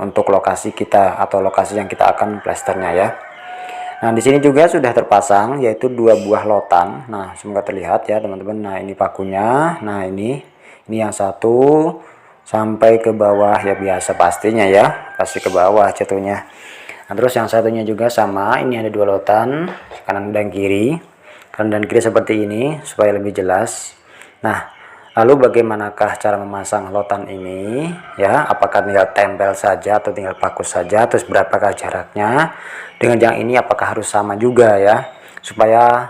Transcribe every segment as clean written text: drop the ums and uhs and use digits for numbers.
untuk lokasi kita atau lokasi yang kita akan plasternya ya. Nah, di sini juga sudah terpasang yaitu 2 buah lotan. Nah, semoga terlihat ya teman-teman. Nah, ini pakunya. Nah, ini yang satu sampai ke bawah ya, biasa pastinya ya, pasti ke bawah jatuhnya. Nah, terus yang satunya juga sama, ini ada 2 lotan kanan dan kiri. Kanan dan kiri seperti ini supaya lebih jelas. Nah, lalu bagaimanakah cara memasang lotan ini ya? Apakah tinggal tempel saja atau tinggal paku saja? Terus berapakah jaraknya? Dengan yang ini apakah harus sama juga ya? Supaya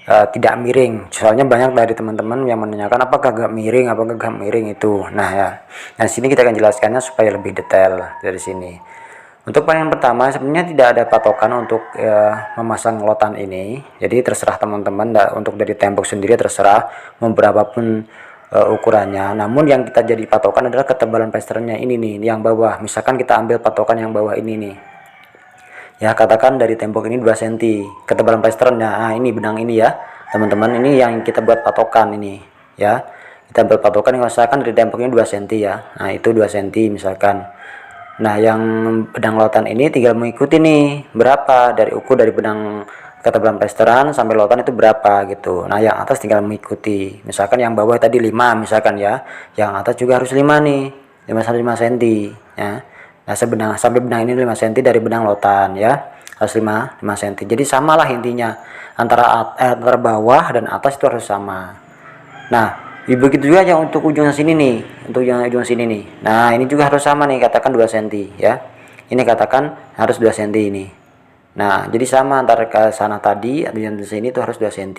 tidak miring. Soalnya banyak dari teman-teman yang menanyakan apakah gak miring, apakah gak miring itu. Nah ya, nah sini kita akan jelaskannya supaya lebih detail dari sini. Untuk yang pertama sebenarnya tidak ada patokan untuk memasang lotan ini. Jadi terserah teman-teman. Untuk dari tembok sendiri terserah mau berapapun ukurannya. Namun yang kita jadi patokan adalah ketebalan plasternya ini nih, yang bawah. Misalkan kita ambil patokan yang bawah ini nih. Ya, katakan dari tembok ini 2 cm ketebalan plasternya. Nah, ini benang ini ya. Teman-teman, ini yang kita buat patokan ini ya. Kita buat patokan misalkan dari tembok ini 2 cm ya. Nah, itu 2 cm misalkan. Nah, yang benang lotan ini tinggal mengikuti nih berapa dari ukur dari benang ketebalan plesteran sampai lotan itu berapa gitu. Nah, yang atas tinggal mengikuti. Misalkan yang bawah tadi 5 misalkan ya. Yang atas juga harus 5 nih. 5 sampai 5 cm ya. Nah, sampai benang ini 5 cm dari benang lotan ya. Harus 5 cm. Jadi samalah intinya. Antara bawah dan atas itu harus sama. Nah, begitu juga yang untuk ujung sini nih, untuk yang ujung sini nih. Nah, ini juga harus sama nih, katakan 2 cm ya. Ini katakan harus 2 cm ini. Nah, jadi sama antara ke sana tadi atau yang di sini itu harus 2 cm.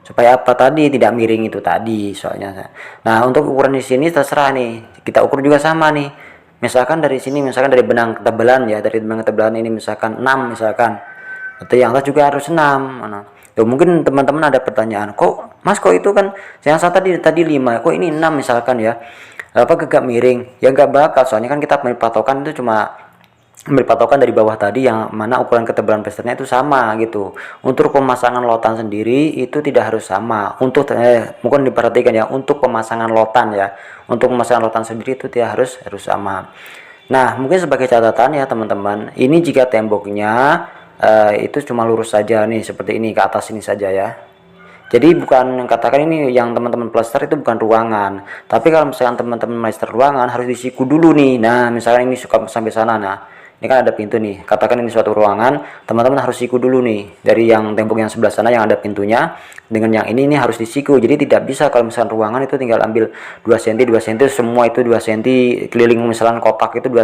Supaya apa tadi tidak miring itu tadi soalnya. Nah, untuk ukuran di sini terserah nih. Kita ukur juga sama nih. Misalkan dari sini, misalkan dari benang ketebalan ya, dari benang ketebalan ini misalkan 6 misalkan. Atau yang atas juga harus 6. Nah, mungkin teman-teman ada pertanyaan, kok Mas kok itu kan yang saya tadi 5, kok ini 6 misalkan ya, apa gak miring? Ya gak bakal, soalnya kan kita ambil patokan itu cuma ambil patokan dari bawah tadi yang mana ukuran ketebalan plasternya itu sama gitu. Untuk pemasangan lotan sendiri itu tidak harus sama. Untuk mungkin diperhatikan ya, untuk pemasangan lotan ya, untuk pemasangan lotan sendiri itu tidak harus sama. Nah, mungkin sebagai catatan ya teman-teman, ini jika temboknya itu cuma lurus saja nih seperti ini ke atas ini saja ya. Jadi bukan, katakan ini yang teman-teman plaster itu bukan ruangan. Tapi kalau misalkan teman-teman plaster ruangan harus disiku dulu nih. Nah, misalkan ini suka sampai sana. Nah, ini kan ada pintu nih. Katakan ini suatu ruangan, teman-teman harus siku dulu nih. Dari yang tembok yang sebelah sana yang ada pintunya dengan yang ini harus disiku. Jadi tidak bisa kalau misalkan ruangan itu tinggal ambil 2 cm semua itu 2 cm keliling misalkan kotak itu 2